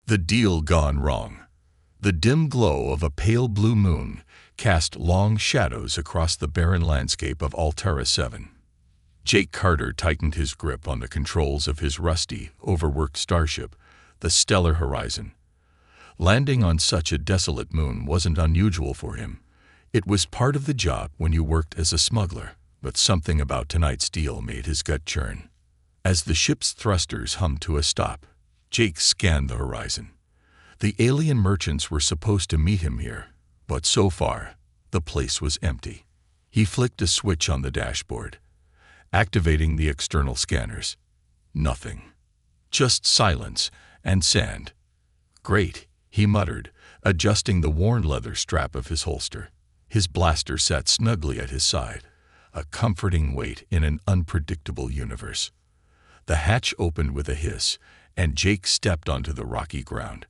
The deal gone wrong. The dim glow of a pale blue moon cast long shadows across the barren landscape of Altera 7. Jake Carter tightened his grip on the controls of his rusty, overworked starship, the Stellar Horizon. Landing on such a desolate moon wasn't unusual for him. It was part of the job when you worked as a smuggler, but something about tonight's deal made his gut churn. As the ship's thrusters hummed to a stop, Jake scanned the horizon. The alien merchants were supposed to meet him here, but so far, the place was empty. He flicked a switch on the dashboard, activating the external scanners. Nothing. Just silence and sand. Great, he muttered, adjusting the worn leather strap of his holster. His blaster sat snugly at his side, a comforting weight in an unpredictable universe. The hatch opened with a hiss, and Jake stepped onto the rocky ground.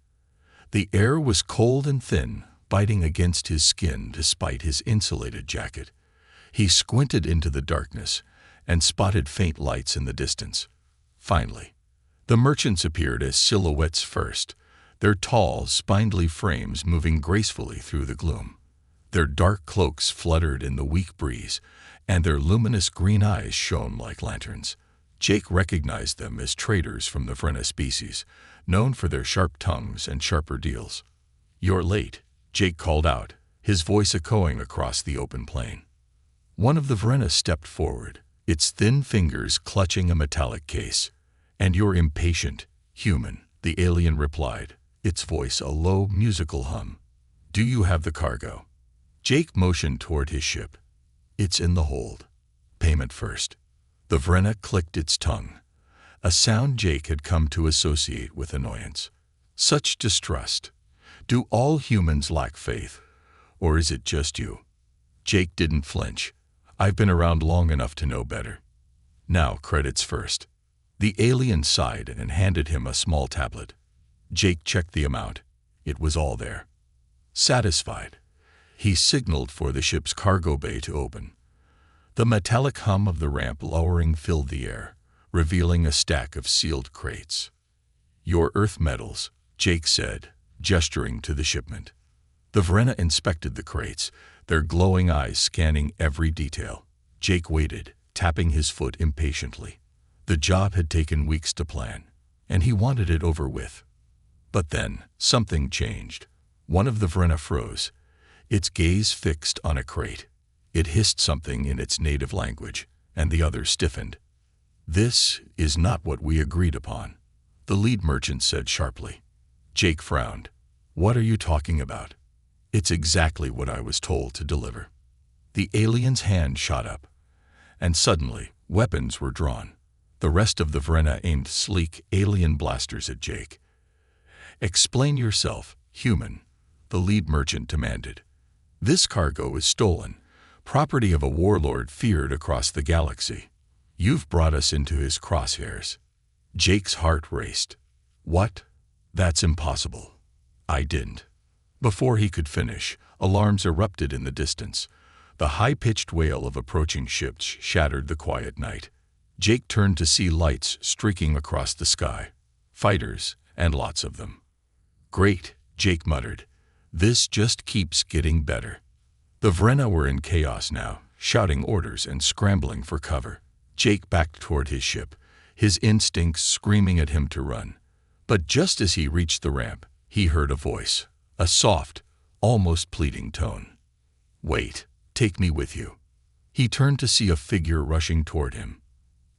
The air was cold and thin, biting against his skin despite his insulated jacket. He squinted into the darkness and spotted faint lights in the distance. Finally, the merchants appeared as silhouettes first, their tall, spindly frames moving gracefully through the gloom. Their dark cloaks fluttered in the weak breeze, and their luminous green eyes shone like lanterns. Jake recognized them as traders from the Vrena species, known for their sharp tongues and sharper deals. "You're late," Jake called out, his voice echoing across the open plain. One of the Vrena stepped forward, its thin fingers clutching a metallic case. "And you're impatient, human," the alien replied, its voice a low, musical hum. "Do you have the cargo?" Jake motioned toward his ship. "It's in the hold. Payment first." The Vrena clicked its tongue, a sound Jake had come to associate with annoyance. Such distrust. Do all humans lack faith, or is it just you? Jake didn't flinch. "I've been around long enough to know better. Now, credits first." The alien sighed and handed him a small tablet. Jake checked the amount. It was all there. Satisfied, he signaled for the ship's cargo bay to open. The metallic hum of the ramp lowering filled the air, revealing a stack of sealed crates. "Your Earth metals," Jake said, gesturing to the shipment. The Vrena inspected the crates, their glowing eyes scanning every detail. Jake waited, tapping his foot impatiently. The job had taken weeks to plan, and he wanted it over with. But then, something changed. One of the Vrena froze, its gaze fixed on a crate. It hissed something in its native language, and the other stiffened. "This is not what we agreed upon," the lead merchant said sharply. Jake frowned. "What are you talking about?" "It's exactly what I was told to deliver." The alien's hand shot up, and suddenly, weapons were drawn. The rest of the Vrena aimed sleek, alien blasters at Jake. "Explain yourself, human," the lead merchant demanded. "This cargo is stolen, property of a warlord feared across the galaxy. You've brought us into his crosshairs." Jake's heart raced. "What? That's impossible." "I didn't." Before he could finish, alarms erupted in the distance. The high-pitched wail of approaching ships shattered the quiet night. Jake turned to see lights streaking across the sky. Fighters, and lots of them. "Great," Jake muttered. "This just keeps getting better." The Vrena were in chaos now, shouting orders and scrambling for cover. Jake backed toward his ship, his instincts screaming at him to run. But just as he reached the ramp, he heard a voice, a soft, almost pleading tone. "Wait, take me with you." He turned to see a figure rushing toward him.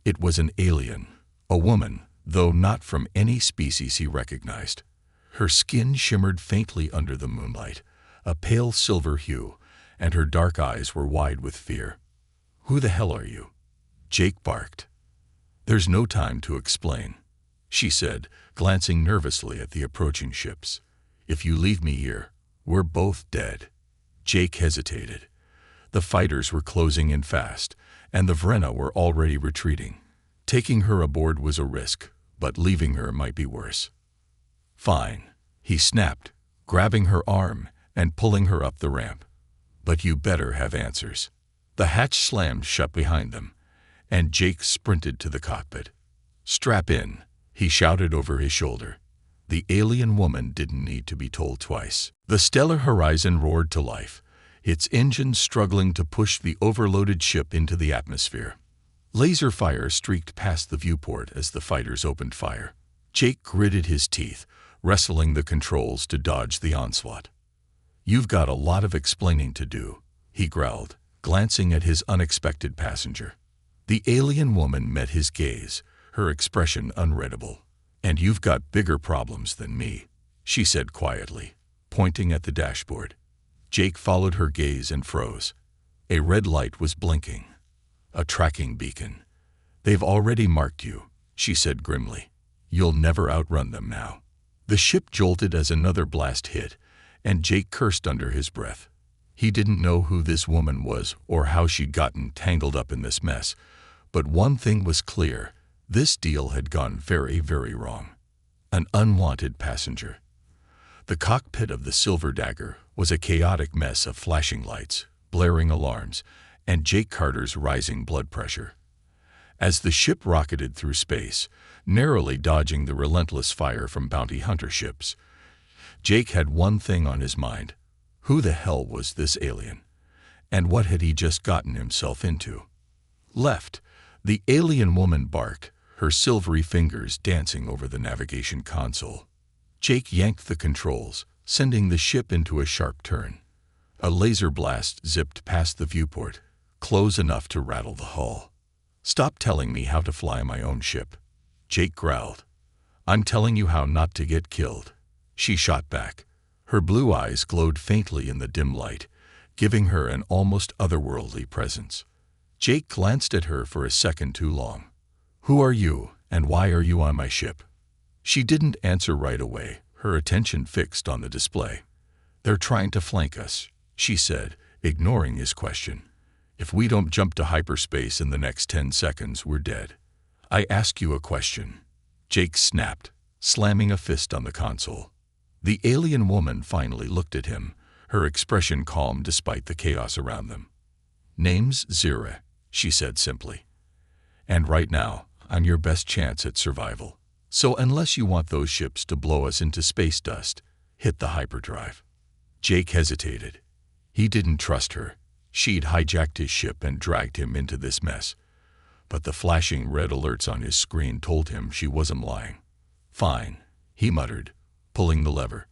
It was an alien, a woman, though not from any species he recognized. Her skin shimmered faintly under the moonlight, a pale silver hue, and her dark eyes were wide with fear. "Who the hell are you?" Jake barked. "There's no time to explain," she said, glancing nervously at the approaching ships. "If you leave me here, we're both dead." Jake hesitated. The fighters were closing in fast, and the Vrena were already retreating. Taking her aboard was a risk, but leaving her might be worse. "Fine," he snapped, grabbing her arm and pulling her up the ramp. "But you better have answers." The hatch slammed shut behind them, and Jake sprinted to the cockpit. "Strap in," he shouted over his shoulder. The alien woman didn't need to be told twice. The stellar horizon roared to life, its engines struggling to push the overloaded ship into the atmosphere. Laser fire streaked past the viewport as the fighters opened fire. Jake gritted his teeth, wrestling the controls to dodge the onslaught. "You've got a lot of explaining to do," he growled, glancing at his unexpected passenger. The alien woman met his gaze, her expression unreadable. "And you've got bigger problems than me," she said quietly, pointing at the dashboard. Jake followed her gaze and froze. A red light was blinking. "A tracking beacon. They've already marked you," she said grimly. "You'll never outrun them now." The ship jolted as another blast hit, and Jake cursed under his breath. He didn't know who this woman was or how she'd gotten tangled up in this mess, but one thing was clear: this deal had gone very, very wrong. An unwanted passenger. The cockpit of the Silver Dagger was a chaotic mess of flashing lights, blaring alarms, and Jake Carter's rising blood pressure. As the ship rocketed through space, narrowly dodging the relentless fire from bounty hunter ships, Jake had one thing on his mind: who the hell was this alien? And what had he just gotten himself into? "Left," the alien woman barked, her silvery fingers dancing over the navigation console. Jake yanked the controls, sending the ship into a sharp turn. A laser blast zipped past the viewport, close enough to rattle the hull. "Stop telling me how to fly my own ship," Jake growled. "I'm telling you how not to get killed," she shot back. Her blue eyes glowed faintly in the dim light, giving her an almost otherworldly presence. Jake glanced at her for a second too long. "Who are you, and why are you on my ship?" She didn't answer right away, her attention fixed on the display. "They're trying to flank us," she said, ignoring his question. "If we don't jump to hyperspace in the next 10 seconds, we're dead." "I ask you a question," Jake snapped, slamming a fist on the console. The alien woman finally looked at him, her expression calm despite the chaos around them. "Name's Zira," she said simply. "And right now, I'm your best chance at survival. So unless you want those ships to blow us into space dust, hit the hyperdrive." Jake hesitated. He didn't trust her. She'd hijacked his ship and dragged him into this mess. But the flashing red alerts on his screen told him she wasn't lying. "Fine," he muttered, pulling the lever.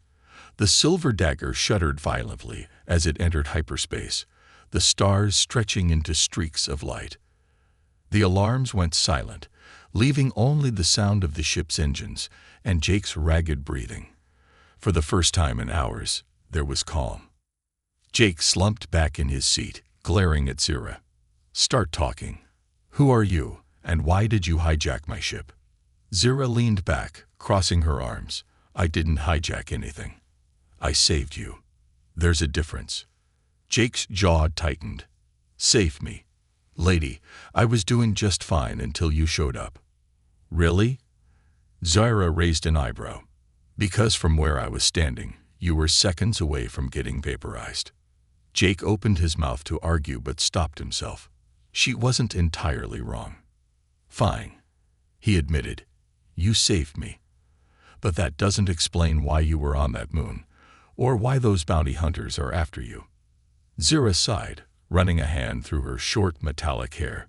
The Silver Dagger shuddered violently as it entered hyperspace, the stars stretching into streaks of light. The alarms went silent, leaving only the sound of the ship's engines and Jake's ragged breathing. For the first time in hours, there was calm. Jake slumped back in his seat, glaring at Zira. "Start talking. Who are you, and why did you hijack my ship?" Zira leaned back, crossing her arms. "I didn't hijack anything. I saved you. There's a difference." Jake's jaw tightened. "Save me. Lady, I was doing just fine until you showed up." "Really?" Zira raised an eyebrow. "Because from where I was standing, you were seconds away from getting vaporized." Jake opened his mouth to argue but stopped himself. She wasn't entirely wrong. "Fine," he admitted. "You saved me. But that doesn't explain why you were on that moon, or why those bounty hunters are after you." Zira sighed, running a hand through her short metallic hair.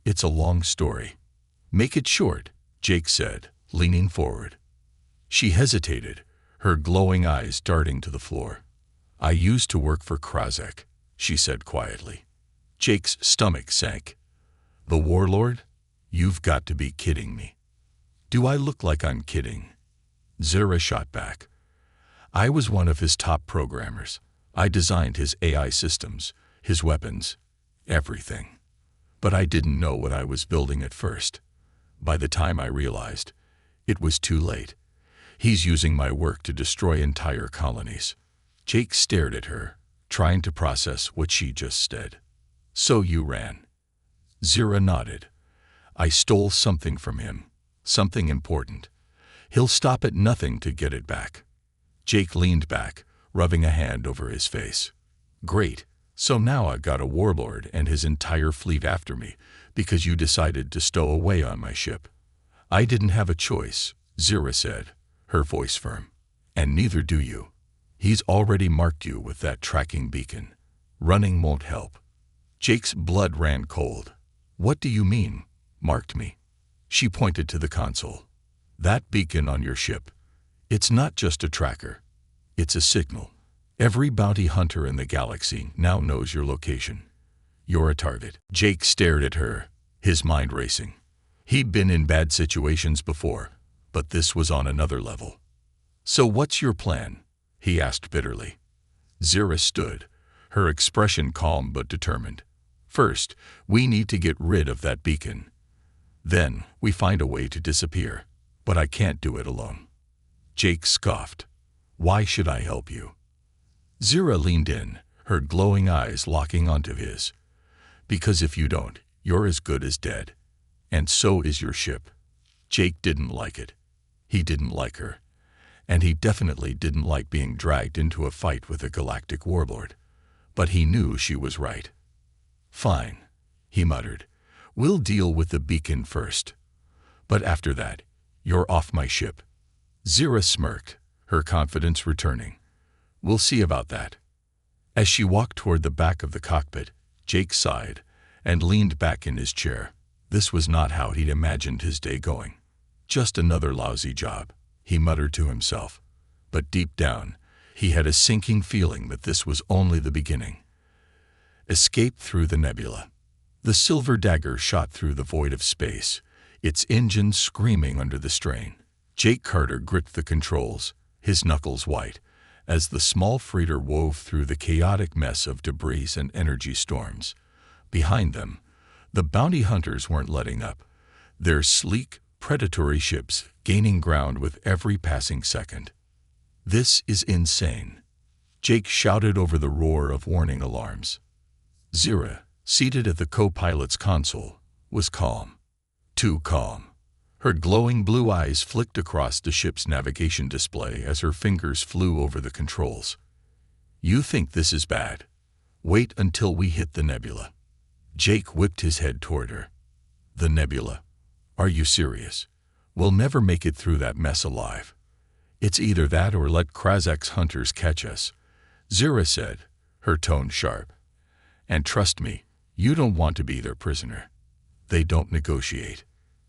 "It's a long story." "Make it short," Jake said, leaning forward. She hesitated, her glowing eyes darting to the floor. "I used to work for Krasek," she said quietly. Jake's stomach sank. "The warlord? You've got to be kidding me." "Do I look like I'm kidding?" Zira shot back. "I was one of his top programmers. I designed his AI systems, his weapons, everything. But I didn't know what I was building at first. By the time I realized, it was too late. He's using my work to destroy entire colonies." Jake stared at her, trying to process what she just said. "So you ran?" Zira nodded. "I stole something from him, something important. He'll stop at nothing to get it back." Jake leaned back, rubbing a hand over his face. "Great. So now I got a warlord and his entire fleet after me because you decided to stow away on my ship." "I didn't have a choice," Zira said, her voice firm. "And neither do you. He's already marked you with that tracking beacon. Running won't help." Jake's blood ran cold. "What do you mean, marked me?" She pointed to the console. "That beacon on your ship. It's not just a tracker. It's a signal. Every bounty hunter in the galaxy now knows your location. You're a target." Jake stared at her, his mind racing. He'd been in bad situations before, but this was on another level. "So what's your plan?" he asked bitterly. Zira stood, her expression calm but determined. "First, we need to get rid of that beacon. Then, we find a way to disappear. But I can't do it alone." Jake scoffed. "Why should I help you?" Zira leaned in, her glowing eyes locking onto his. "Because if you don't, you're as good as dead. And so is your ship." Jake didn't like it. He didn't like her. And he definitely didn't like being dragged into a fight with a galactic warlord. But he knew she was right. "Fine," he muttered. "We'll deal with the beacon first. But after that, you're off my ship." Zira smirked, her confidence returning. "We'll see about that." As she walked toward the back of the cockpit, Jake sighed and leaned back in his chair. This was not how he'd imagined his day going. "Just another lousy job," he muttered to himself. But deep down, he had a sinking feeling that this was only the beginning. Escape through the nebula. The silver dagger shot through the void of space, its engines screaming under the strain. Jake Carter gripped the controls, his knuckles white, as the small freighter wove through the chaotic mess of debris and energy storms. Behind them, the bounty hunters weren't letting up, their sleek, predatory ships gaining ground with every passing second. "This is insane," Jake shouted over the roar of warning alarms. Zira, seated at the co-pilot's console, was calm. Too calm. Her glowing blue eyes flicked across the ship's navigation display as her fingers flew over the controls. "You think this is bad? Wait until we hit the nebula." Jake whipped his head toward her. "The nebula? Are you serious? We'll never make it through that mess alive." "It's either that or let Krazak's hunters catch us," Zira said, her tone sharp. "And trust me, you don't want to be their prisoner. They don't negotiate."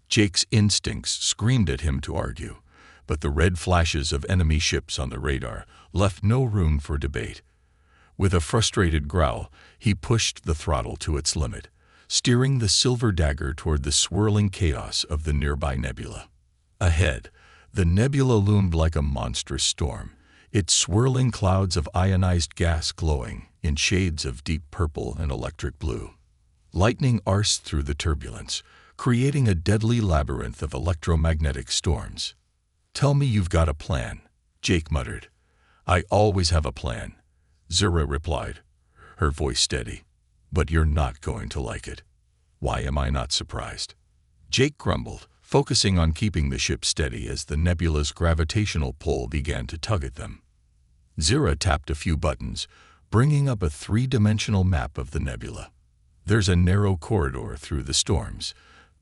Jake's instincts screamed at him to argue, but the red flashes of enemy ships on the radar left no room for debate. With a frustrated growl, he pushed the throttle to its limit, steering the silver dagger toward the swirling chaos of the nearby nebula. Ahead, the nebula loomed like a monstrous storm, its swirling clouds of ionized gas glowing in shades of deep purple and electric blue. Lightning arced through the turbulence, creating a deadly labyrinth of electromagnetic storms. "Tell me you've got a plan," Jake muttered. "I always have a plan," Zira replied, her voice steady. "But you're not going to like it." "Why am I not surprised?" Jake grumbled, focusing on keeping the ship steady as the nebula's gravitational pull began to tug at them. Zira tapped a few buttons, bringing up a three-dimensional map of the nebula. "There's a narrow corridor through the storms,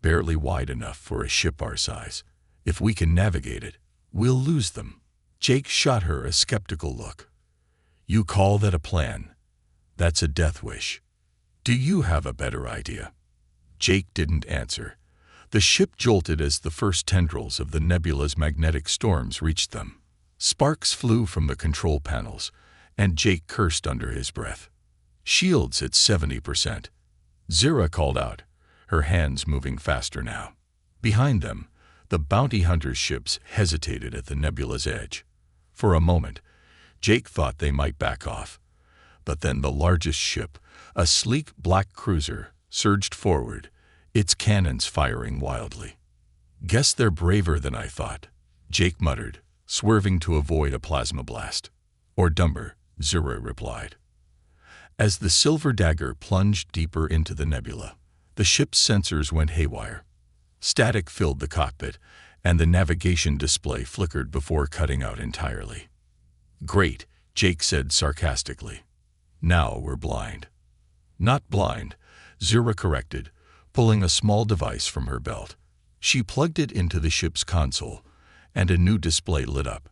barely wide enough for a ship our size. If we can navigate it, we'll lose them." Jake shot her a skeptical look. "You call that a plan? That's a death wish. Do you have a better idea?" Jake didn't answer. The ship jolted as the first tendrils of the nebula's magnetic storms reached them. Sparks flew from the control panels, and Jake cursed under his breath. "Shields at 70%. Zira called out, her hands moving faster now. Behind them, the bounty hunters' ships hesitated at the nebula's edge. For a moment, Jake thought they might back off. But then the largest ship, a sleek black cruiser, surged forward, its cannons firing wildly. "Guess they're braver than I thought," Jake muttered, swerving to avoid a plasma blast. "Or dumber," Zira replied. As the silver dagger plunged deeper into the nebula, the ship's sensors went haywire. Static filled the cockpit, and the navigation display flickered before cutting out entirely. "Great," Jake said sarcastically. "Now we're blind." "Not blind," Zira corrected, pulling a small device from her belt. She plugged it into the ship's console, and a new display lit up.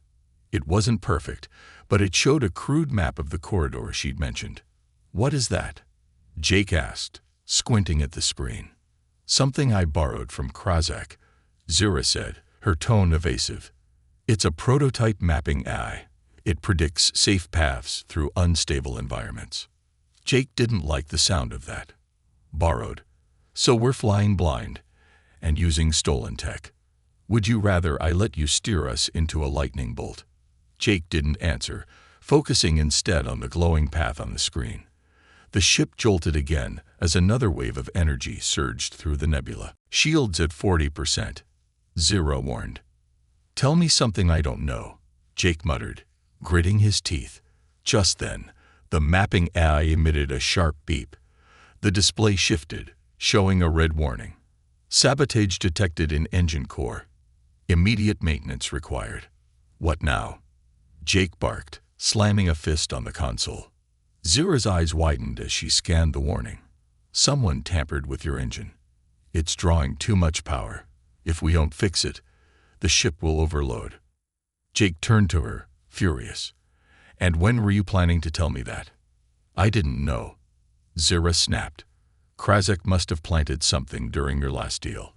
It wasn't perfect, but it showed a crude map of the corridor she'd mentioned. "What is that?" Jake asked, squinting at the screen. "Something I borrowed from Krasek," Zira said, her tone evasive. "It's a prototype mapping AI. It predicts safe paths through unstable environments." Jake didn't like the sound of that. "Borrowed. So we're flying blind and using stolen tech. Would you rather I let you steer us into a lightning bolt?" Jake didn't answer, focusing instead on the glowing path on the screen. The ship jolted again as another wave of energy surged through the nebula. "Shields at 40%, Zira warned. "Tell me something I don't know," Jake muttered, gritting his teeth. Just then, the mapping AI emitted a sharp beep. The display shifted, showing a red warning. "Sabotage detected in engine core. Immediate maintenance required." "What now?" Jake barked, slamming a fist on the console. Zira's eyes widened as she scanned the warning. "Someone tampered with your engine. It's drawing too much power. If we don't fix it, the ship will overload." Jake turned to her, furious. "And when were you planning to tell me that?" "I didn't know," Zira snapped. "Krasek must have planted something during your last deal.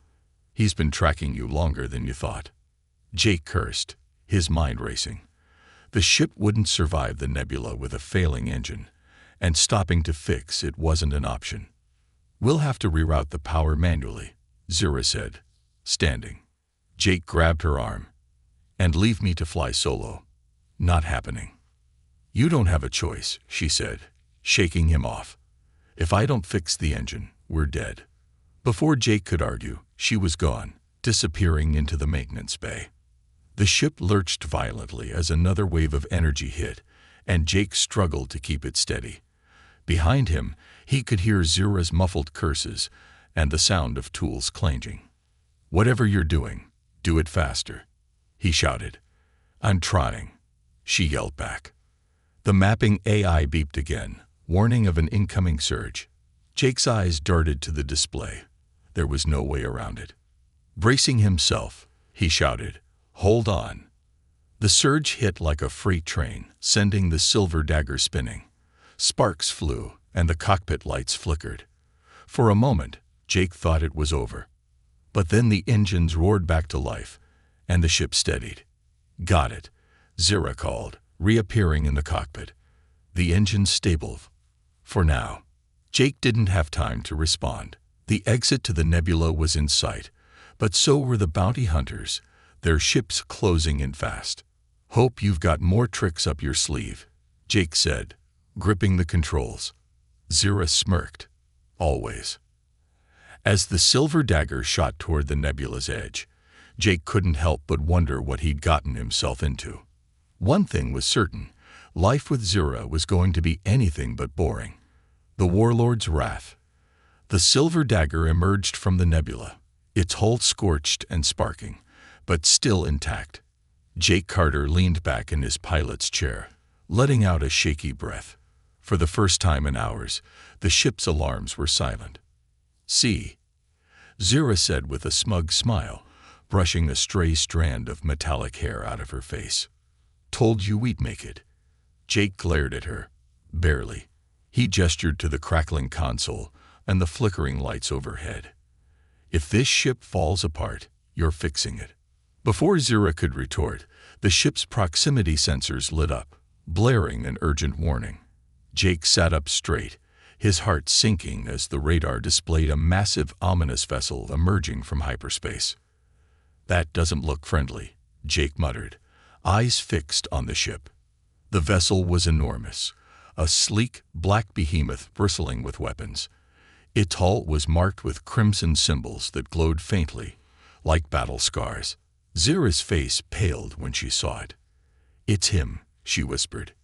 He's been tracking you longer than you thought." Jake cursed, his mind racing. The ship wouldn't survive the nebula with a failing engine, and stopping to fix it wasn't an option. "We'll have to reroute the power manually," Zira said, standing. Jake grabbed her arm. "And leave me to fly solo." "Not happening." "You don't have a choice," she said, shaking him off. "If I don't fix the engine, we're dead." Before Jake could argue, she was gone, disappearing into the maintenance bay. The ship lurched violently as another wave of energy hit, and Jake struggled to keep it steady. Behind him, he could hear Zira's muffled curses and the sound of tools clanging. "Whatever you're doing, do it faster," he shouted. "I'm trying," she yelled back. The mapping AI beeped again, warning of an incoming surge. Jake's eyes darted to the display. There was no way around it. Bracing himself, he shouted, "Hold on." The surge hit like a freight train, sending the silver dagger spinning. Sparks flew, and the cockpit lights flickered. For a moment, Jake thought it was over. But then the engines roared back to life, and the ship steadied. "Got it," Zira called, reappearing in the cockpit. "The engine's stable. For now." Jake didn't have time to respond. The exit to the nebula was in sight, but so were the bounty hunters, their ships closing in fast. "Hope you've got more tricks up your sleeve," Jake said, gripping the controls. Zira smirked. "Always." As the silver dagger shot toward the nebula's edge, Jake couldn't help but wonder what he'd gotten himself into. One thing was certain, life with Zira was going to be anything but boring. The warlord's wrath. The silver dagger emerged from the nebula, its hull scorched and sparking, but still intact. Jake Carter leaned back in his pilot's chair, letting out a shaky breath. For the first time in hours, the ship's alarms were silent. "See," Zira said with a smug smile, brushing a stray strand of metallic hair out of her face. "Told you we'd make it." Jake glared at her. "Barely." He gestured to the crackling console and the flickering lights overhead. "If this ship falls apart, you're fixing it." Before Zira could retort, the ship's proximity sensors lit up, blaring an urgent warning. Jake sat up straight, his heart sinking as the radar displayed a massive, ominous vessel emerging from hyperspace. "That doesn't look friendly," Jake muttered, eyes fixed on the ship. The vessel was enormous, a sleek, black behemoth bristling with weapons. Its hull was marked with crimson symbols that glowed faintly, like battle scars. Zira's face paled when she saw it. "It's him," she whispered.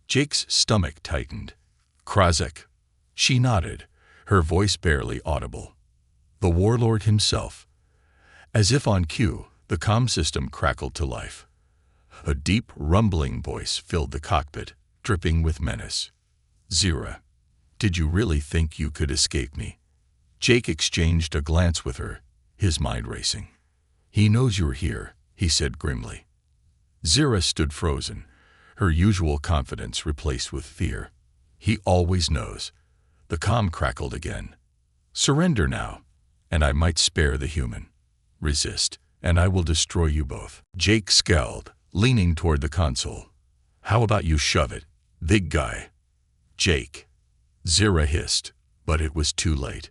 Jake's stomach tightened. "Krasek." She nodded, her voice barely audible. "The warlord himself." As if on cue, the comm system crackled to life. A deep, rumbling voice filled the cockpit, dripping with menace. "Zira, did you really think you could escape me?" Jake exchanged a glance with her, his mind racing. "He knows you're here," he said grimly. Zira stood frozen, her usual confidence replaced with fear. He always knows. The comm crackled again. Surrender now, and I might spare the human. Resist, and I will destroy you both. Jake scowled, leaning toward the console. How about you shove it, big guy? Jake. Zira hissed, but it was too late.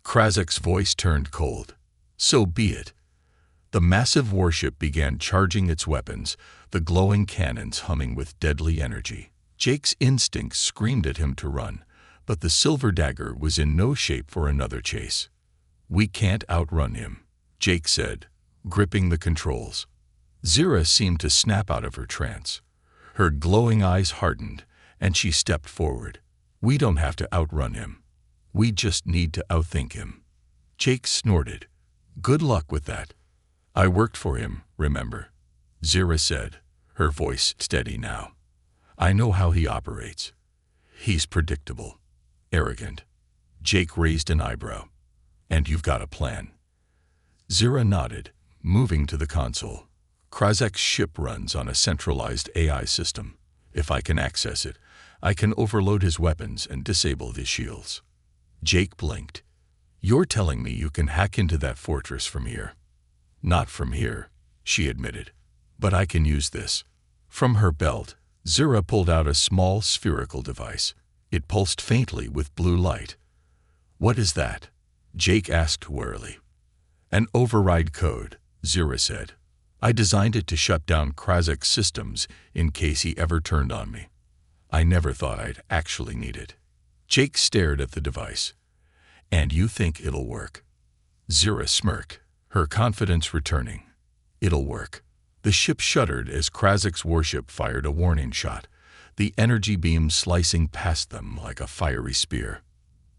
Krazek's voice turned cold. So be it. The massive warship began charging its weapons, the glowing cannons humming with deadly energy. Jake's instincts screamed at him to run, but the silver dagger was in no shape for another chase. We can't outrun him, Jake said, gripping the controls. Zira seemed to snap out of her trance. Her glowing eyes hardened, and she stepped forward. We don't have to outrun him. We just need to outthink him. Jake snorted. Good luck with that. I worked for him, remember? Zira said, her voice steady now. I know how he operates. He's predictable. Arrogant. Jake raised an eyebrow. And you've got a plan. Zira nodded, moving to the console. Krazek's ship runs on a centralized AI system. If I can access it, I can overload his weapons and disable the shields. Jake blinked. You're telling me you can hack into that fortress from here? Not from here, she admitted. But I can use this. From her belt, Zira pulled out a small spherical device. It pulsed faintly with blue light. What is that? Jake asked warily. An override code, Zira said. I designed it to shut down Krazek's systems in case he ever turned on me. I never thought I'd actually need it. Jake stared at the device. And you think it'll work? Zira smirked, her confidence returning. It'll work. The ship shuddered as Krazek's warship fired a warning shot, the energy beam slicing past them like a fiery spear.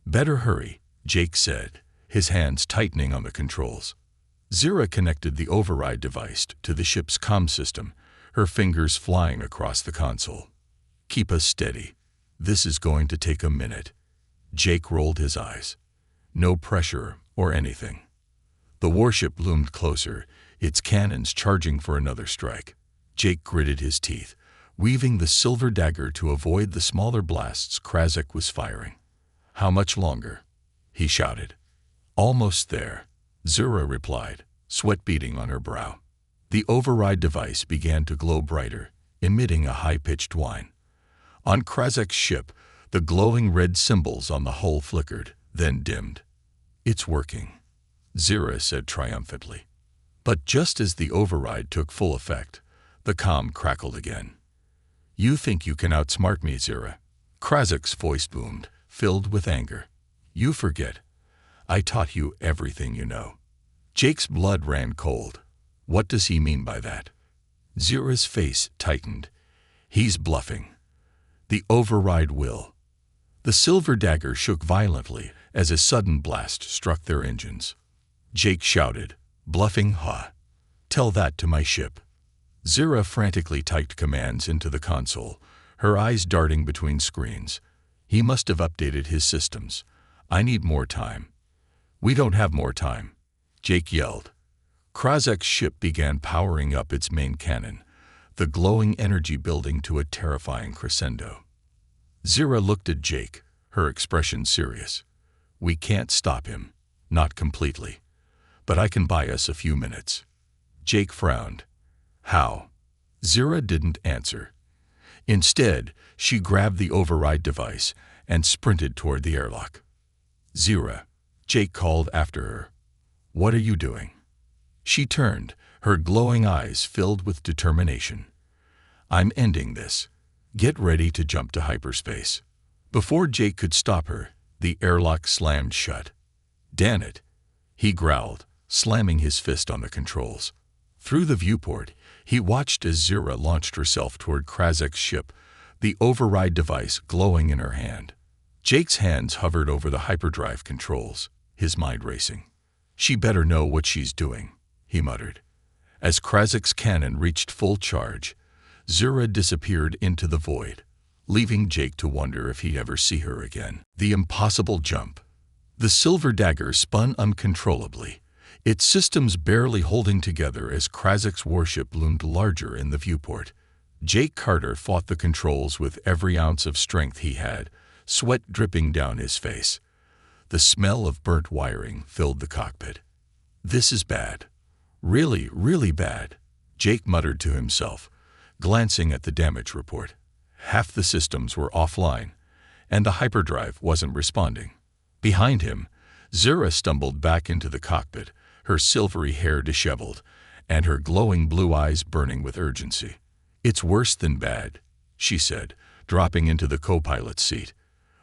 Better hurry, Jake said, his hands tightening on the controls. Zira connected the override device to the ship's comm system, her fingers flying across the console. Keep us steady. This is going to take a minute. Jake rolled his eyes. No pressure or anything. The warship loomed closer, its cannons charging for another strike. Jake gritted his teeth, weaving the silver dagger to avoid the smaller blasts Krazek was firing. How much longer? He shouted. Almost there, Zira replied, sweat beading on her brow. The override device began to glow brighter, emitting a high-pitched whine. On Krazek's ship, the glowing red symbols on the hull flickered, then dimmed. It's working, Zira said triumphantly. But just as the override took full effect, the comm crackled again. You think you can outsmart me, Zira? Krazek's voice boomed, filled with anger. You forget. I taught you everything you know. Jake's blood ran cold. What does he mean by that? Zira's face tightened. He's bluffing. The override will. The silver dagger shook violently as a sudden blast struck their engines. Jake shouted, bluffing, huh? Tell that to my ship. Zira frantically typed commands into the console, her eyes darting between screens. He must have updated his systems. I need more time. We don't have more time, Jake yelled. Krazek's ship began powering up its main cannon, the glowing energy building to a terrifying crescendo. Zira looked at Jake, her expression serious. We can't stop him, not completely. But I can buy us a few minutes. Jake frowned. How? Zira didn't answer. Instead, she grabbed the override device and sprinted toward the airlock. Zira, Jake called after her. What are you doing? She turned, her glowing eyes filled with determination. I'm ending this. Get ready to jump to hyperspace. Before Jake could stop her, the airlock slammed shut. Damn it, he growled, slamming his fist on the controls. Through the viewport, he watched as Zira launched herself toward Krazek's ship, the override device glowing in her hand. Jake's hands hovered over the hyperdrive controls, his mind racing. She better know what she's doing, he muttered. As Krazek's cannon reached full charge, Zira disappeared into the void, leaving Jake to wonder if he'd ever see her again. The impossible jump. The silver dagger spun uncontrollably, its systems barely holding together as Krazek's warship loomed larger in the viewport. Jake Carter fought the controls with every ounce of strength he had, sweat dripping down his face. The smell of burnt wiring filled the cockpit. "This is bad. Really, really bad," Jake muttered to himself, glancing at the damage report. Half the systems were offline, and the hyperdrive wasn't responding. Behind him, Zura stumbled back into the cockpit, her silvery hair disheveled, and her glowing blue eyes burning with urgency. "It's worse than bad," she said, dropping into the co-pilot's seat.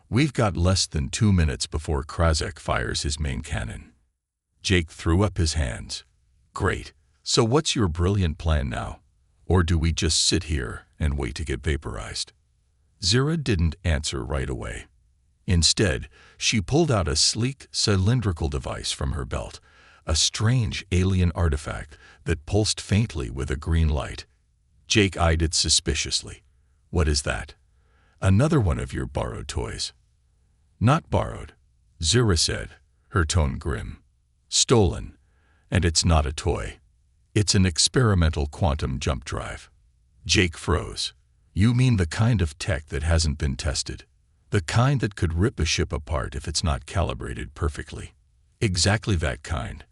"We've got less than 2 minutes before Krazek fires his main cannon." Jake threw up his hands. "Great. So what's your brilliant plan now? Or do we just sit here and wait to get vaporized?" Zira didn't answer right away. Instead, she pulled out a sleek, cylindrical device from her belt, a strange alien artifact that pulsed faintly with a green light. Jake eyed it suspiciously. "What is that?" "Another one of your borrowed toys." "Not borrowed," Zira said, her tone grim. "Stolen, and it's not a toy. It's an experimental quantum jump drive." Jake froze. "You mean the kind of tech that hasn't been tested? The kind that could rip a ship apart if it's not calibrated perfectly?" "Exactly that kind,"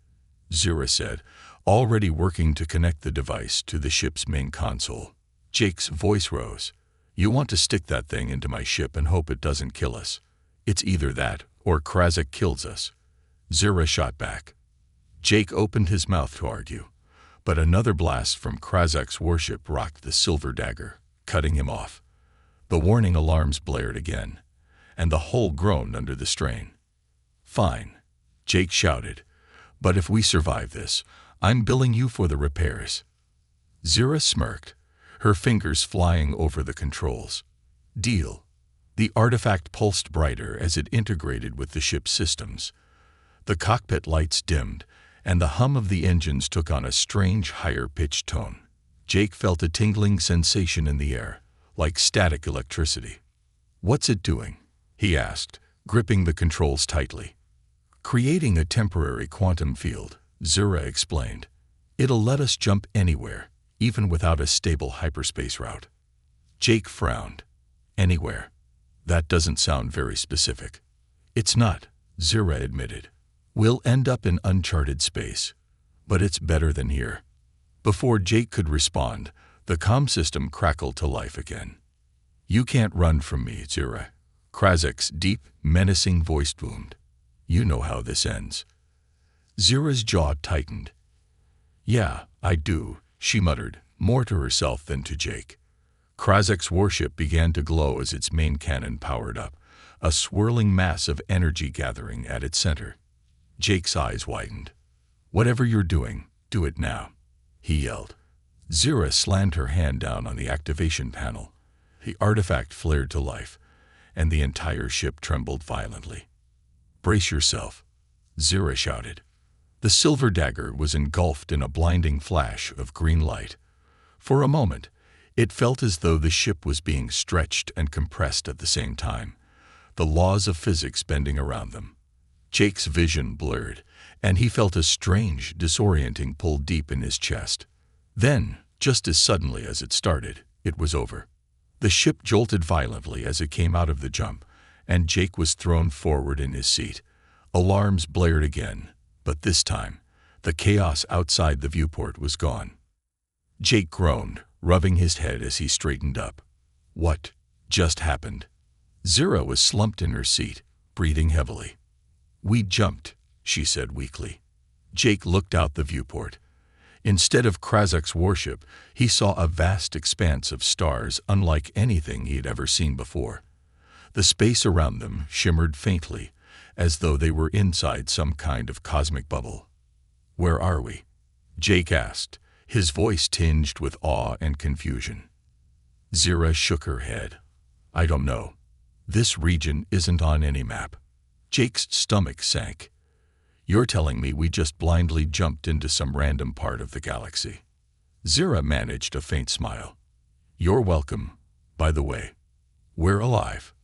Zira said, already working to connect the device to the ship's main console. Jake's voice rose. "You want to stick that thing into my ship and hope it doesn't kill us? It's either that or Krazek kills us." Zira shot back. Jake opened his mouth to argue, but another blast from Krazek's warship rocked the silver dagger, cutting him off. The warning alarms blared again, and the hull groaned under the strain. "Fine," Jake shouted, "but if we survive this, I'm billing you for the repairs." Zira smirked, her fingers flying over the controls. "Deal." The artifact pulsed brighter as it integrated with the ship's systems. The cockpit lights dimmed, and the hum of the engines took on a strange, higher-pitched tone. Jake felt a tingling sensation in the air, like static electricity. "What's it doing?" he asked, gripping the controls tightly. "Creating a temporary quantum field," Zira explained. "It'll let us jump anywhere, even without a stable hyperspace route." Jake frowned. "Anywhere? That doesn't sound very specific." "It's not," Zira admitted. "We'll end up in uncharted space, but it's better than here." Before Jake could respond, the comm system crackled to life again. "You can't run from me, Zira," Krazek's deep, menacing voice boomed. "You know how this ends." Zira's jaw tightened. "Yeah, I do," she muttered, more to herself than to Jake. Krazek's warship began to glow as its main cannon powered up, a swirling mass of energy gathering at its center. Jake's eyes widened. "Whatever you're doing, do it now," he yelled. Zira slammed her hand down on the activation panel. The artifact flared to life, and the entire ship trembled violently. "Brace yourself," Zira shouted. The silver dagger was engulfed in a blinding flash of green light. For a moment, it felt as though the ship was being stretched and compressed at the same time, the laws of physics bending around them. Jake's vision blurred, and he felt a strange, disorienting pull deep in his chest. Then, just as suddenly as it started, it was over. The ship jolted violently as it came out of the jump, and Jake was thrown forward in his seat. Alarms blared again, but this time, the chaos outside the viewport was gone. Jake groaned, rubbing his head as he straightened up. "What just happened?" Zira was slumped in her seat, breathing heavily. "We jumped," she said weakly. Jake looked out the viewport. Instead of Krazek's warship, he saw a vast expanse of stars unlike anything he had ever seen before. The space around them shimmered faintly, as though they were inside some kind of cosmic bubble. "Where are we?" Jake asked, his voice tinged with awe and confusion. Zira shook her head. "I don't know. This region isn't on any map." Jake's stomach sank. "You're telling me we just blindly jumped into some random part of the galaxy?" Zira managed a faint smile. "You're welcome, by the way. We're alive."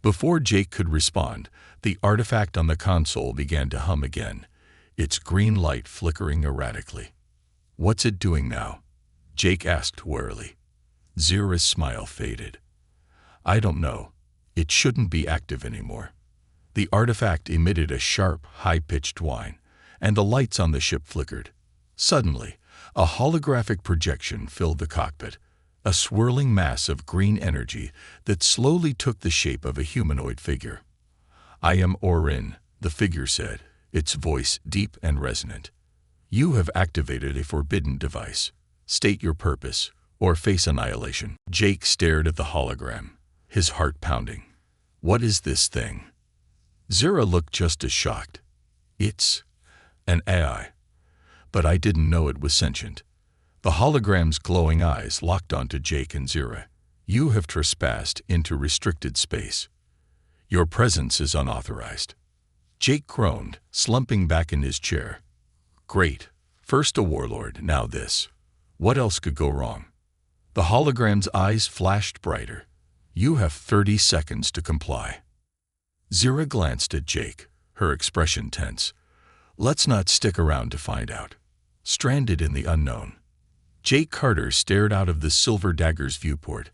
Before Jake could respond, the artifact on the console began to hum again, its green light flickering erratically. "What's it doing now?" Jake asked warily. Zira's smile faded. "I don't know. It shouldn't be active anymore." The artifact emitted a sharp, high-pitched whine, and the lights on the ship flickered. Suddenly, a holographic projection filled the cockpit, a swirling mass of green energy that slowly took the shape of a humanoid figure. "I am Orin," the figure said, its voice deep and resonant. "You have activated a forbidden device. State your purpose, or face annihilation." Jake stared at the hologram, his heart pounding. "What is this thing?" Zira looked just as shocked. "It's an AI. But I didn't know it was sentient." The hologram's glowing eyes locked onto Jake and Zira. "You have trespassed into restricted space. Your presence is unauthorized." Jake groaned, slumping back in his chair. "Great. First a warlord, now this. What else could go wrong?" The hologram's eyes flashed brighter. "You have 30 seconds to comply." Zira glanced at Jake, her expression tense. "Let's not stick around to find out." Stranded in the unknown. Jake Carter stared out of the Silver Dagger's viewport,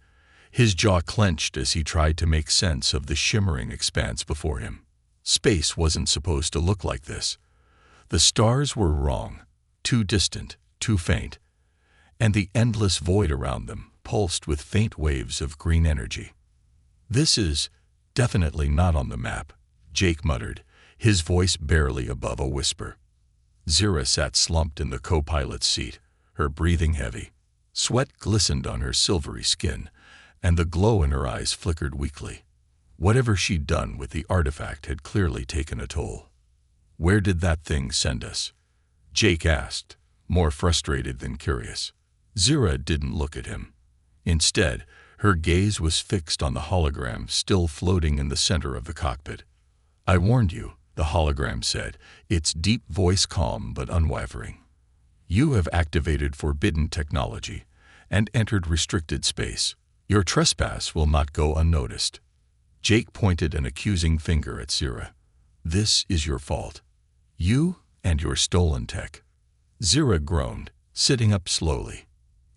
his jaw clenched as he tried to make sense of the shimmering expanse before him. Space wasn't supposed to look like this. The stars were wrong, too distant, too faint, and the endless void around them pulsed with faint waves of green energy. "This is definitely not on the map," Jake muttered, his voice barely above a whisper. Zira sat slumped in the co-pilot's seat, her breathing heavy. Sweat glistened on her silvery skin, and the glow in her eyes flickered weakly. Whatever she'd done with the artifact had clearly taken a toll. "Where did that thing send us?" Jake asked, more frustrated than curious. Zira didn't look at him. Instead, her gaze was fixed on the hologram still floating in the center of the cockpit. "I warned you," the hologram said, its deep voice calm but unwavering. "You have activated forbidden technology and entered restricted space. Your trespass will not go unnoticed." Jake pointed an accusing finger at Zira. "This is your fault. You and your stolen tech." Zira groaned, sitting up slowly.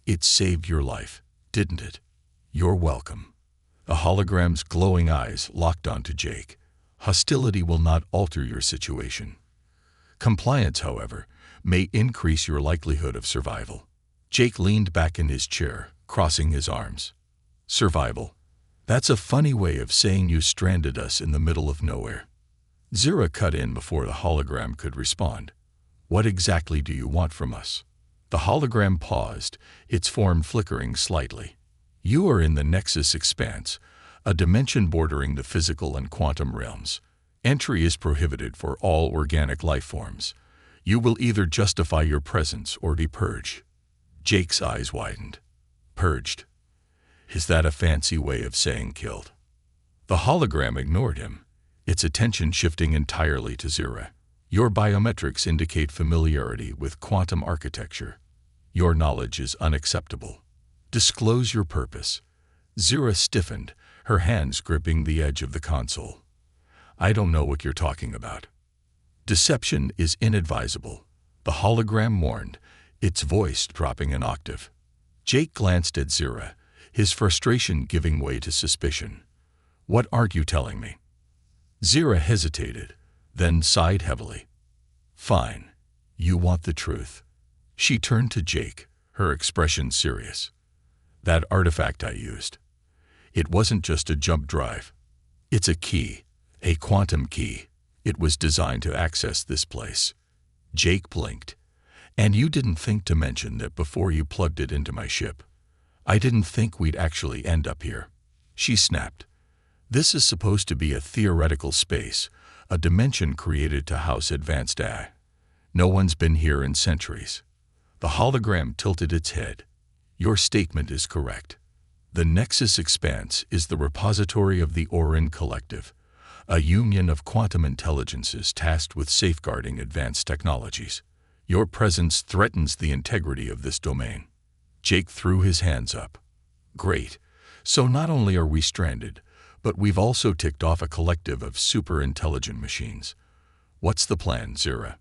"It saved your life, didn't it?" "You're welcome." The hologram's glowing eyes locked onto Jake. "Hostility will not alter your situation. Compliance, however, may increase your likelihood of survival." Jake leaned back in his chair, crossing his arms. "Survival? That's a funny way of saying you stranded us in the middle of nowhere." Zira cut in before the hologram could respond. "What exactly do you want from us?" The hologram paused, its form flickering slightly. "You are in the Nexus Expanse, a dimension bordering the physical and quantum realms. Entry is prohibited for all organic life forms. You will either justify your presence or be purged." Jake's eyes widened. "Purged? Is that a fancy way of saying killed?" The hologram ignored him, its attention shifting entirely to Zira. "Your biometrics indicate familiarity with quantum architecture. Your knowledge is unacceptable. Disclose your purpose." Zira stiffened, her hands gripping the edge of the console. "I don't know what you're talking about." "Deception is inadvisable," the hologram warned, its voice dropping an octave. Jake glanced at Zira, his frustration giving way to suspicion. "What aren't you telling me?" Zira hesitated, then sighed heavily. "Fine. You want the truth." She turned to Jake, her expression serious. "That artifact I used. It wasn't just a jump drive. It's a key, a quantum key. It was designed to access this place." Jake blinked. "And you didn't think to mention that before you plugged it into my ship. I didn't think we'd actually end up here." She snapped. "This is supposed to be a theoretical space, a dimension created to house advanced AI. No one's been here in centuries." The hologram tilted its head. "Your statement is correct. The Nexus Expanse is the repository of the Orin Collective, a union of quantum intelligences tasked with safeguarding advanced technologies. Your presence threatens the integrity of this domain." Jake threw his hands up. "Great. So not only are we stranded, but we've also ticked off a collective of super-intelligent machines. What's the plan, Zira?"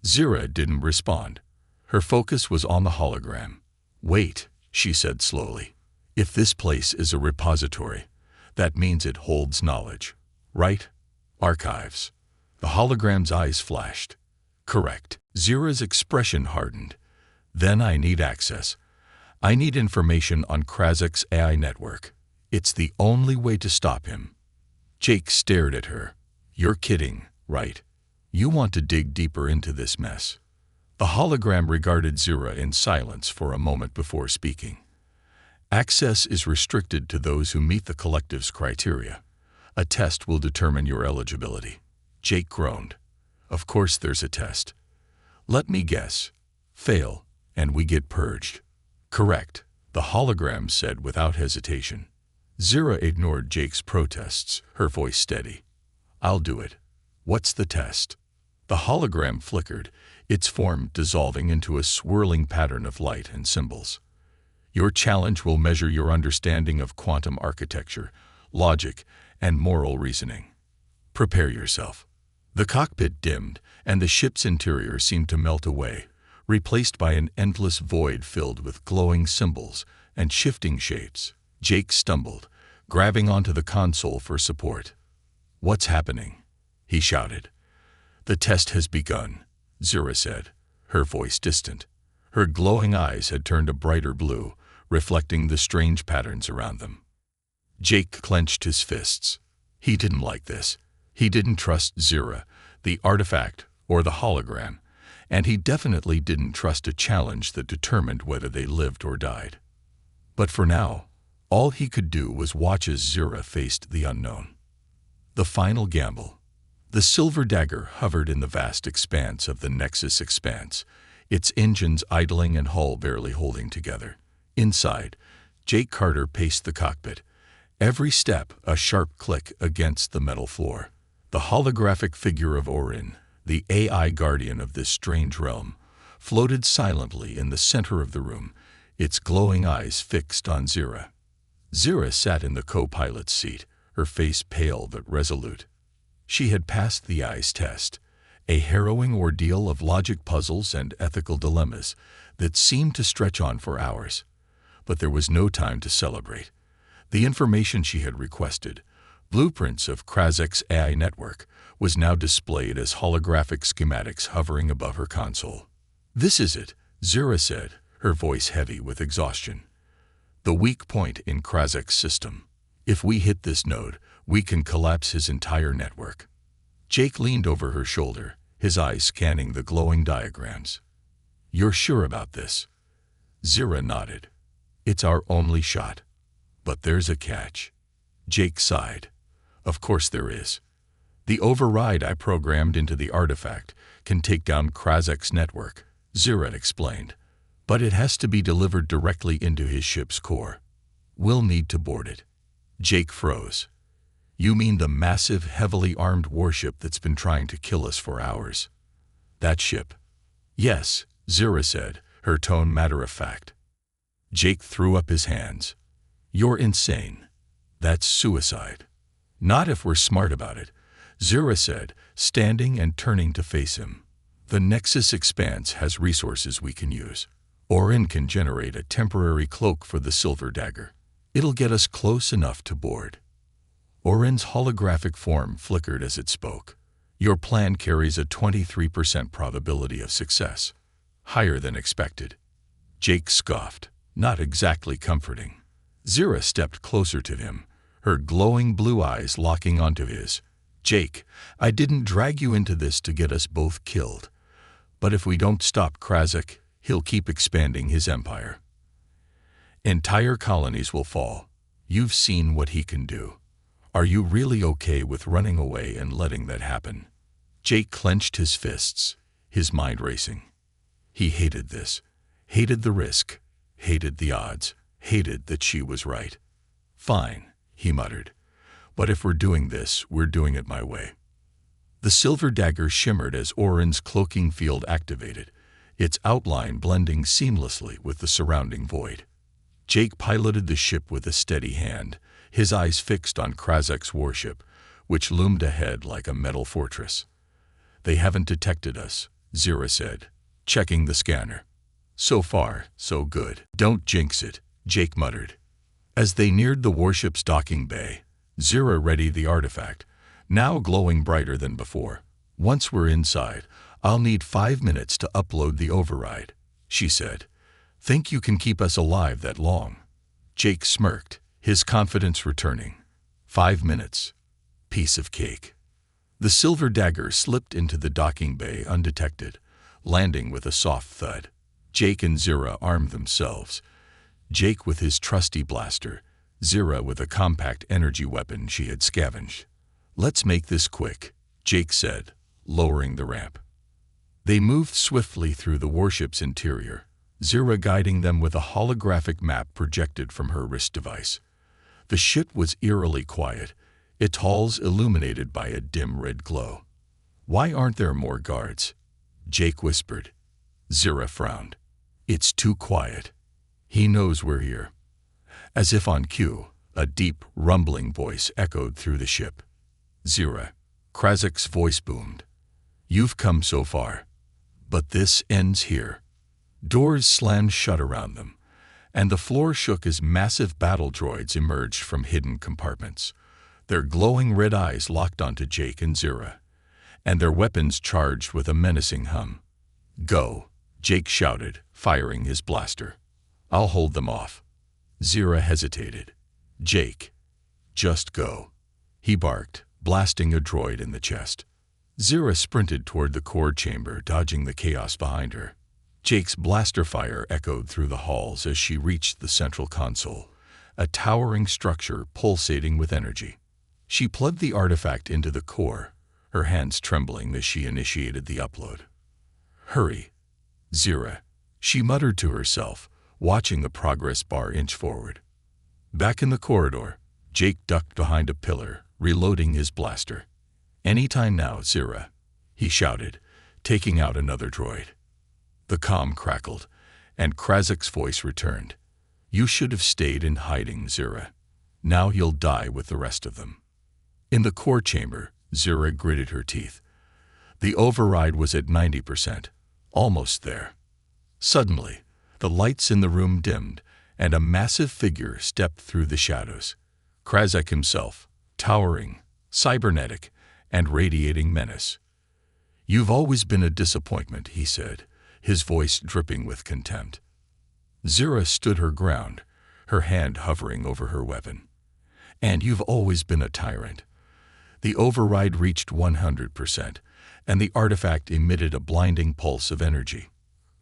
Zira didn't respond. Her focus was on the hologram. "Wait," she said slowly. "If this place is a repository, that means it holds knowledge, right? Archives." The hologram's eyes flashed. "Correct." Zira's expression hardened. "Then I need access. I need information on Krazek's AI network. It's the only way to stop him." Jake stared at her. "You're kidding, right? You want to dig deeper into this mess?" The hologram regarded Zira in silence for a moment before speaking. "Access is restricted to those who meet the collective's criteria. A test will determine your eligibility." Jake groaned. "Of course there's a test. Let me guess. Fail, and we get purged." "Correct," the hologram said without hesitation. Zira ignored Jake's protests, her voice steady. "I'll do it. What's the test?" The hologram flickered, its form dissolving into a swirling pattern of light and symbols. "Your challenge will measure your understanding of quantum architecture, logic, and moral reasoning. Prepare yourself." The cockpit dimmed, and the ship's interior seemed to melt away, replaced by an endless void filled with glowing symbols and shifting shapes. Jake stumbled, grabbing onto the console for support. "What's happening?" he shouted. "The test has begun," Zira said, her voice distant. Her glowing eyes had turned a brighter blue, reflecting the strange patterns around them. Jake clenched his fists. He didn't like this. He didn't trust Zira, the artifact, or the hologram, and he definitely didn't trust a challenge that determined whether they lived or died. But for now, all he could do was watch as Zira faced the unknown. The final gamble. The silver dagger hovered in the vast expanse of the Nexus expanse, its engines idling and hull barely holding together. Inside, Jake Carter paced the cockpit, every step a sharp click against the metal floor. The holographic figure of Orin, the AI guardian of this strange realm, floated silently in the center of the room, its glowing eyes fixed on Zira. Zira sat in the co-pilot's seat, her face pale but resolute. She had passed the eyes test, a harrowing ordeal of logic puzzles and ethical dilemmas that seemed to stretch on for hours. But there was no time to celebrate. The information she had requested, blueprints of Krazek's AI network, was now displayed as holographic schematics hovering above her console. "This is it," Zira said, her voice heavy with exhaustion. "The weak point in Krazek's system. If we hit this node, we can collapse his entire network." Jake leaned over her shoulder, his eyes scanning the glowing diagrams. "You're sure about this?" Zira nodded. "It's our only shot. But there's a catch." Jake sighed. "Of course there is. The override I programmed into the artifact can take down Krazek's network," Zira explained. "But it has to be delivered directly into his ship's core. We'll need to board it." Jake froze. "You mean the massive, heavily armed warship that's been trying to kill us for hours?" "That ship?" "Yes," Zira said, her tone matter-of-fact. Jake threw up his hands. "You're insane. That's suicide." "Not if we're smart about it," Zira said, standing and turning to face him. "The Nexus expanse has resources we can use. Orin can generate a temporary cloak for the silver dagger. It'll get us close enough to board." Orin's holographic form flickered as it spoke. "Your plan carries a 23% probability of success. Higher than expected." Jake scoffed. "Not exactly comforting." Zira stepped closer to him, her glowing blue eyes locking onto his. "Jake, I didn't drag you into this to get us both killed. But if we don't stop Krazek, he'll keep expanding his empire. Entire colonies will fall. You've seen what he can do. Are you really okay with running away and letting that happen?" Jake clenched his fists, his mind racing. He hated this, hated the risk, hated the odds, hated that she was right. "Fine," he muttered. "But if we're doing this, we're doing it my way." The silver dagger shimmered as Orin's cloaking field activated, its outline blending seamlessly with the surrounding void. Jake piloted the ship with a steady hand, his eyes fixed on Krazek's warship, which loomed ahead like a metal fortress. "They haven't detected us," Zira said, checking the scanner. So far, so good. Don't jinx it, Jake muttered. As they neared the warship's docking bay, Zira readied the artifact, now glowing brighter than before. Once we're inside, I'll need 5 minutes to upload the override, she said. Think you can keep us alive that long? Jake smirked, his confidence returning. 5 minutes. Piece of cake. The silver dagger slipped into the docking bay undetected, landing with a soft thud. Jake and Zira armed themselves. Jake with his trusty blaster, Zira with a compact energy weapon she had scavenged. Let's make this quick, Jake said, lowering the ramp. They moved swiftly through the warship's interior, Zira guiding them with a holographic map projected from her wrist device. The ship was eerily quiet, its halls illuminated by a dim red glow. Why aren't there more guards? Jake whispered. Zira frowned. It's too quiet. He knows we're here. As if on cue, a deep, rumbling voice echoed through the ship. Zira, Krazak's voice boomed. You've come so far, but this ends here. Doors slammed shut around them, and the floor shook as massive battle droids emerged from hidden compartments. Their glowing red eyes locked onto Jake and Zira, and their weapons charged with a menacing hum. Go, Jake shouted, firing his blaster. I'll hold them off. Zira hesitated. Jake, just go, he barked, blasting a droid in the chest. Zira sprinted toward the core chamber, dodging the chaos behind her. Jake's blaster fire echoed through the halls as she reached the central console, a towering structure pulsating with energy. She plugged the artifact into the core, her hands trembling as she initiated the upload. Hurry, Zira, she muttered to herself, watching the progress bar inch forward. Back in the corridor, Jake ducked behind a pillar, reloading his blaster. Anytime now, Zira, he shouted, taking out another droid. The comm crackled, and Krazak's voice returned. You should have stayed in hiding, Zira. Now you'll die with the rest of them. In the core chamber, Zira gritted her teeth. The override was at 90%, almost there. Suddenly, the lights in the room dimmed, and a massive figure stepped through the shadows. Krazak himself, towering, cybernetic, and radiating menace. You've always been a disappointment, he said, his voice dripping with contempt. Zira stood her ground, her hand hovering over her weapon. And you've always been a tyrant. The override reached 100%, and the artifact emitted a blinding pulse of energy.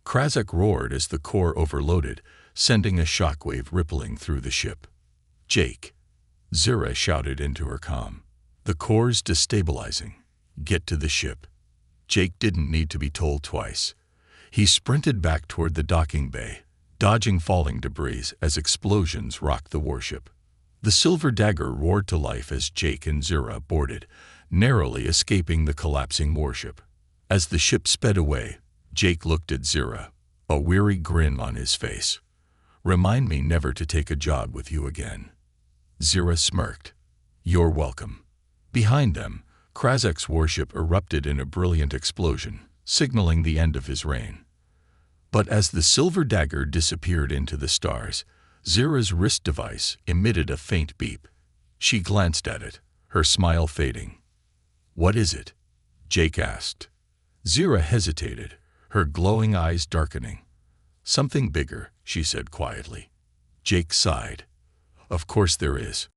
Krazak roared as the core overloaded, sending a shockwave rippling through the ship. Jake, Zira shouted into her comm. The core's destabilizing. Get to the ship. Jake didn't need to be told twice. He sprinted back toward the docking bay, dodging falling debris as explosions rocked the warship. The silver dagger roared to life as Jake and Zira boarded, narrowly escaping the collapsing warship. As the ship sped away, Jake looked at Zira, a weary grin on his face. Remind me never to take a job with you again. Zira smirked. You're welcome. Behind them, Krazak's warship erupted in a brilliant explosion, signaling the end of his reign. But as the silver dagger disappeared into the stars, Zira's wrist device emitted a faint beep. She glanced at it, her smile fading. What is it? Jake asked. Zira hesitated, her glowing eyes darkening. Something bigger, she said quietly. Jake sighed. Of course there is.